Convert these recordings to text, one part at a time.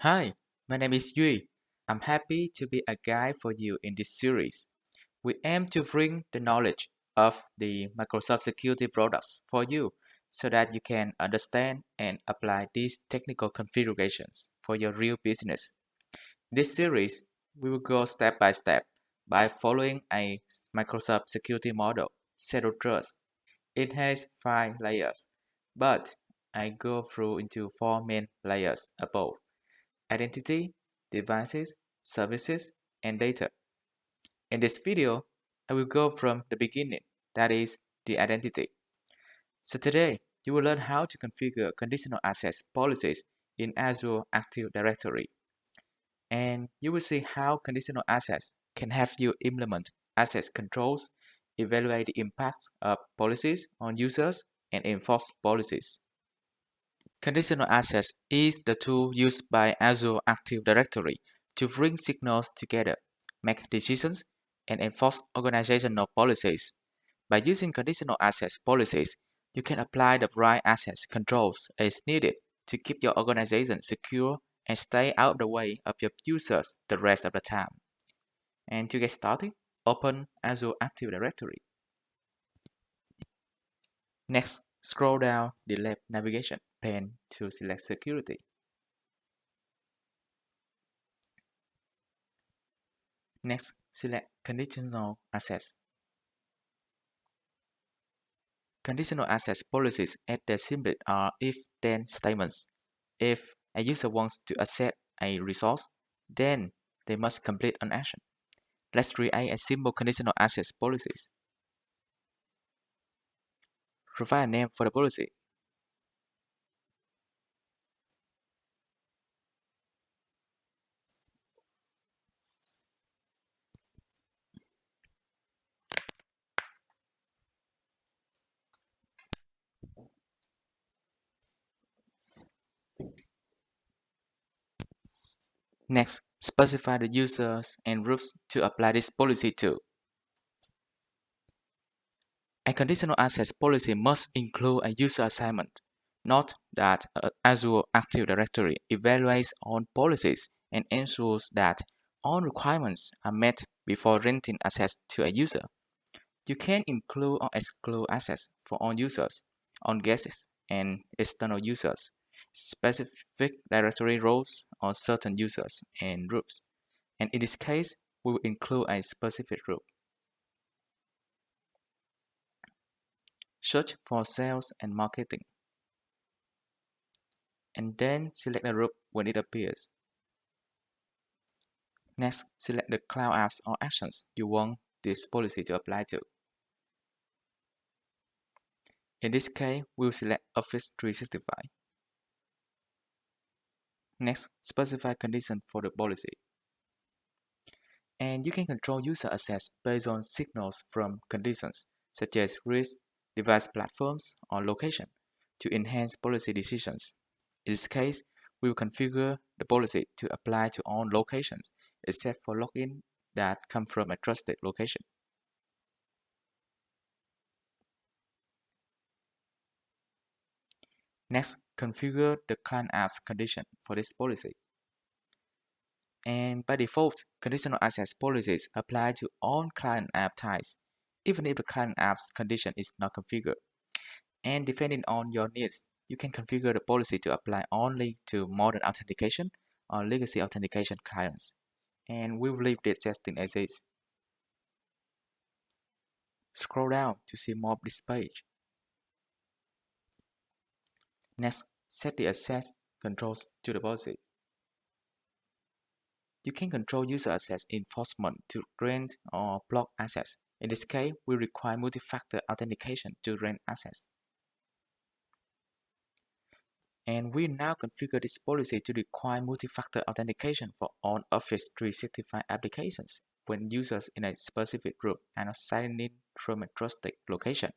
Hi, my name is Yui. I'm happy to be a guide for you in this series. We aim to bring the knowledge of the Microsoft security products for you so that you can understand and apply these technical configurations for your real business. This series, we will go step by step by following a Microsoft security model, Zero Trust. It has 5 layers, but I go through into 4 main layers above: identity, devices, services, and data. In this video, I will go from the beginning, that is, the identity. So today, you will learn how to configure conditional access policies in Azure Active Directory. And you will see how conditional access can help you implement access controls, evaluate the impact of policies on users, and enforce policies. Conditional access is the tool used by Azure Active Directory to bring signals together, make decisions, and enforce organizational policies. By using conditional access policies, you can apply the right access controls as needed to keep your organization secure and stay out of the way of your users the rest of the time. And to get started, open Azure Active Directory. Next, scroll down the left navigation pane to select Security. Next, select Conditional Access. Conditional access policies at the symbol are if-then statements. If a user wants to access a resource, then they must complete an action. Let's create a simple conditional access policies. Provide a name for the policy. Next, specify the users and groups to apply this policy to. A conditional access policy must include a user assignment. Note that Azure Active Directory evaluates all policies and ensures that all requirements are met before granting access to a user. You can include or exclude access for all users, all guests, and external users, specific directory roles, or certain users and groups. And in this case, we will include a specific group. Search for sales and marketing, and then select the group when it appears. Next, select the cloud apps or actions you want this policy to apply to. In this case, we'll select Office 365. Next, specify conditions for the policy. And you can control user access based on signals from conditions, such as risk, device platforms, or location, to enhance policy decisions. In this case, we will configure the policy to apply to all locations, except for login that come from a trusted location. Next, configure the client apps condition for this policy. And by default, conditional access policies apply to all client app types, even if the client app's condition is not configured. And depending on your needs, you can configure the policy to apply only to modern authentication or legacy authentication clients. And we will leave this setting as is. Scroll down to see more of this page. Next, set the access controls to the policy. You can control user access enforcement to grant or block access. In this case, we require multi-factor authentication to grant access. And we now configure this policy to require multi-factor authentication for all Office 365 applications when users in a specific group are not signing in from a trusted location.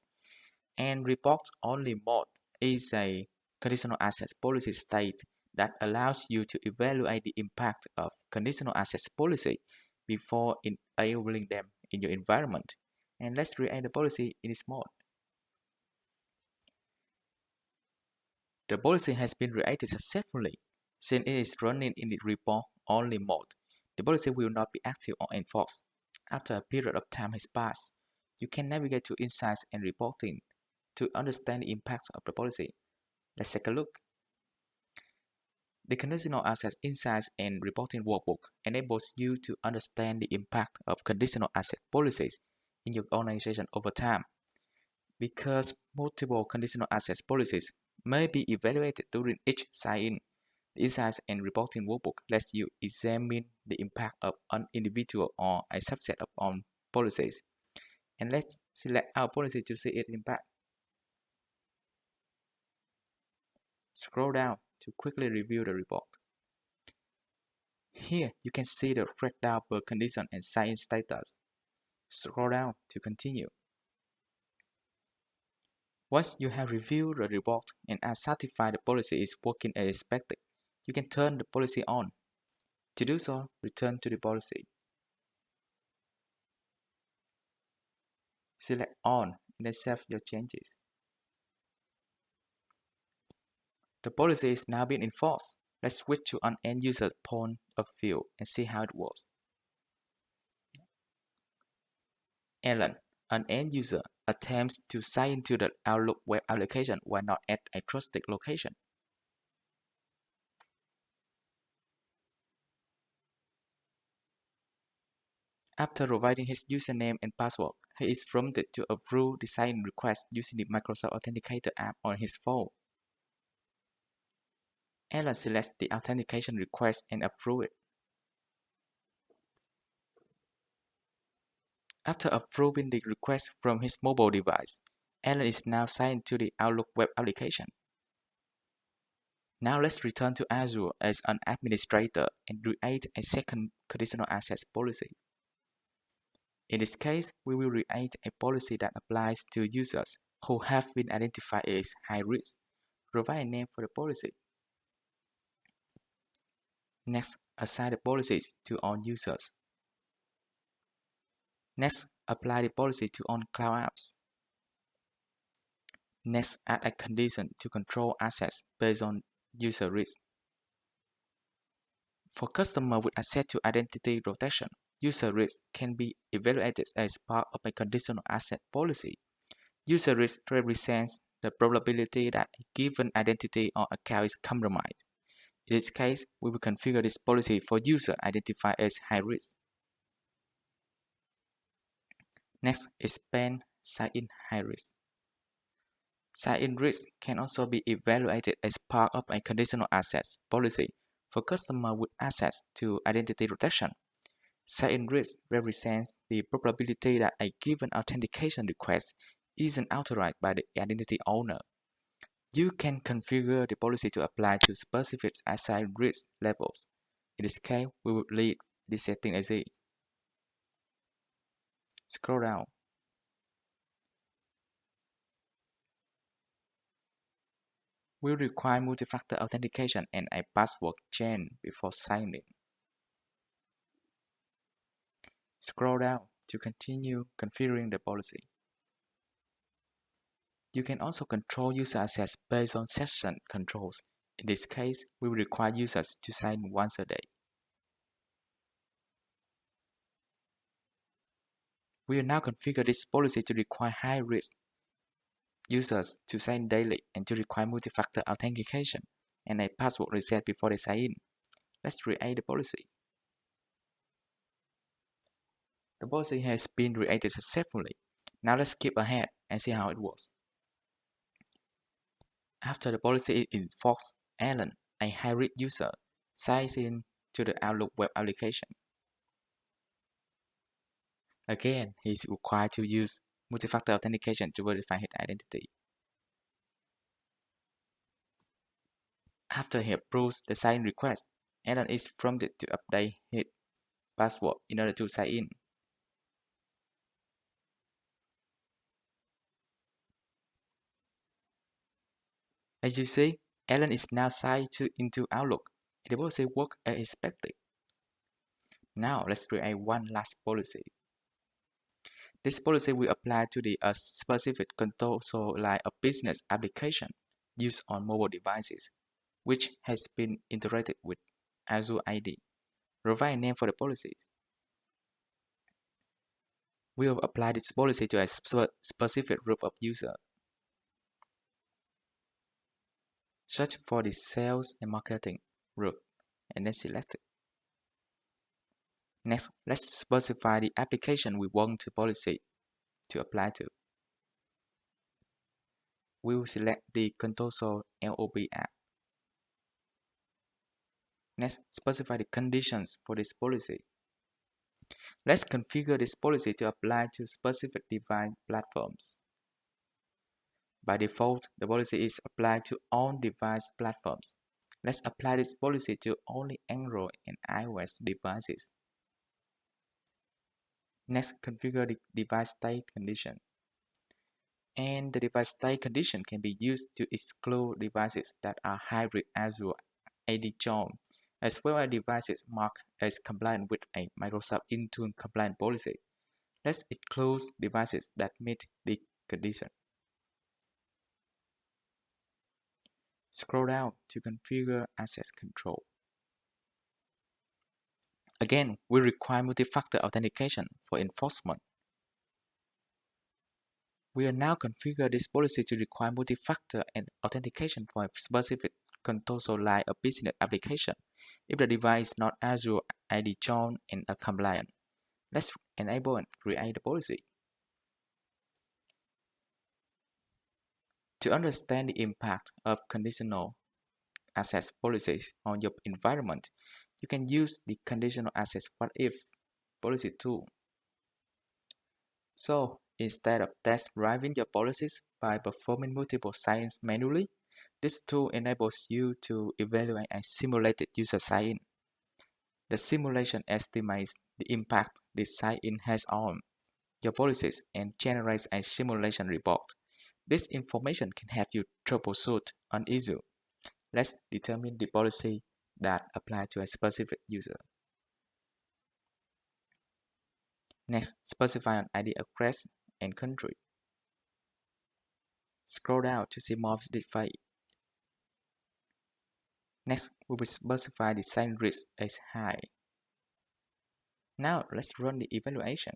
And report-only mode is a conditional access policy state that allows you to evaluate the impact of conditional access policy before enabling them in your environment. And let's create the policy in this mode. The policy has been created successfully. Since it is running in the report-only mode, the policy will not be active or enforced. After a period of time has passed, you can navigate to Insights and Reporting to understand the impact of the policy. Let's take a look. The Conditional Asset Insights and Reporting Workbook enables you to understand the impact of conditional asset policies in your organization over time. Because multiple conditional assets policies may be evaluated during each sign-in, the Insights and Reporting Workbook lets you examine the impact of an individual or a subset of on policies. And let's select our policy to see its impact. Scroll down to quickly review the report. Here you can see the breakdown per condition and sign-in status. Scroll down to continue. Once you have reviewed the report and are satisfied the policy is working as expected, you can turn the policy on. To do so, return to the policy. Select On and then save your changes. The policy is now being enforced. Let's switch to an end user's point of view and see how it works. Alan, an end user, attempts to sign into the Outlook web application while not at a trusted location. After providing his username and password, he is prompted to approve the sign-in request using the Microsoft Authenticator app on his phone. Alan selects the authentication request and approves it. After approving the request from his mobile device, Alan is now signed to the Outlook web application. Now let's return to Azure as an administrator and create a second conditional access policy. In this case, we will create a policy that applies to users who have been identified as high risk. Provide a name for the policy. Next, assign the policies to all users. Next, apply the policy to all cloud apps. Next, add a condition to control access based on user risk. For customers with access to identity protection, user risk can be evaluated as part of a conditional asset policy. User risk represents the probability that a given identity or account is compromised. In this case, we will configure this policy for users identified as high risk. Next, expand sign-in high risk. Sign-in risk can also be evaluated as part of a conditional access policy for customers with access to identity protection. Sign-in risk represents the probability that a given authentication request isn't authorized by the identity owner. You can configure the policy to apply to specific assigned risk levels. In this case, we will leave this setting as is. Scroll down. We require multi-factor authentication and a password change before signing. Scroll down to continue configuring the policy. You can also control user access based on session controls. In this case, we will require users to sign once a day. We will now configure this policy to require high-risk users to sign daily and to require multi-factor authentication and a password reset before they sign in. Let's create the policy. The policy has been created successfully. Now let's skip ahead and see how it works. After the policy is enforced, Alan, a high-risk user, signs in to the Outlook web application. Again, he is required to use multi-factor authentication to verify his identity. After he approves the sign request, Alan is prompted to update his password in order to sign in. As you see, Alan is now signed into Outlook. The policy works as expected. Now let's create one last policy. This policy will apply to the specific console like a business application used on mobile devices. which has been integrated with Azure ID. Provide a name for the policies. We will apply this policy to a specific group of users. Search for the sales and marketing group and then select it. Next, let's specify the application we want the policy to apply to. We will select the Conditional LOB app. Next, specify the conditions for this policy. Let's configure this policy to apply to specific device platforms. By default, the policy is applied to all device platforms. Let's apply this policy to only Android and iOS devices. Next, configure the device state condition. And the device state condition can be used to exclude devices that are hybrid Azure AD joined, as well as devices marked as compliant with a Microsoft Intune compliant policy. Let's exclude devices that meet the condition. Scroll down to configure access control. Again, we require multi-factor authentication for enforcement. We will now configure this policy to require multi-factor and authentication for a specific console line of business application if the device is not Azure ID joined and compliant. Let's enable and create the policy. To understand the impact of conditional access policies on your environment, you can use the conditional access what if policy tool. So, instead of test driving your policies by performing multiple sign-ins manually, this tool enables you to evaluate a simulated user sign-in. The simulation estimates the impact this sign-in has on your policies and generates a simulation report. This information can help you troubleshoot an issue. Let's determine the policy that applies to a specific user. Next, specify an ID address and country. Scroll down to see more details. Next, we will specify the sign risk as high. Now, let's run the evaluation.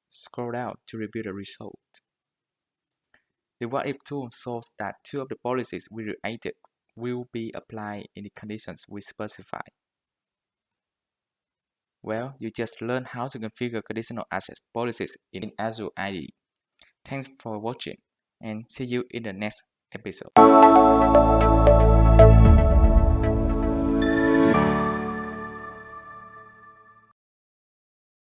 Scroll down to review the result. The what if tool shows that two of the policies we created will be applied in the conditions we specify. Well, you just learned how to configure conditional access policies in Azure ID. Thanks for watching and see you in the next episode.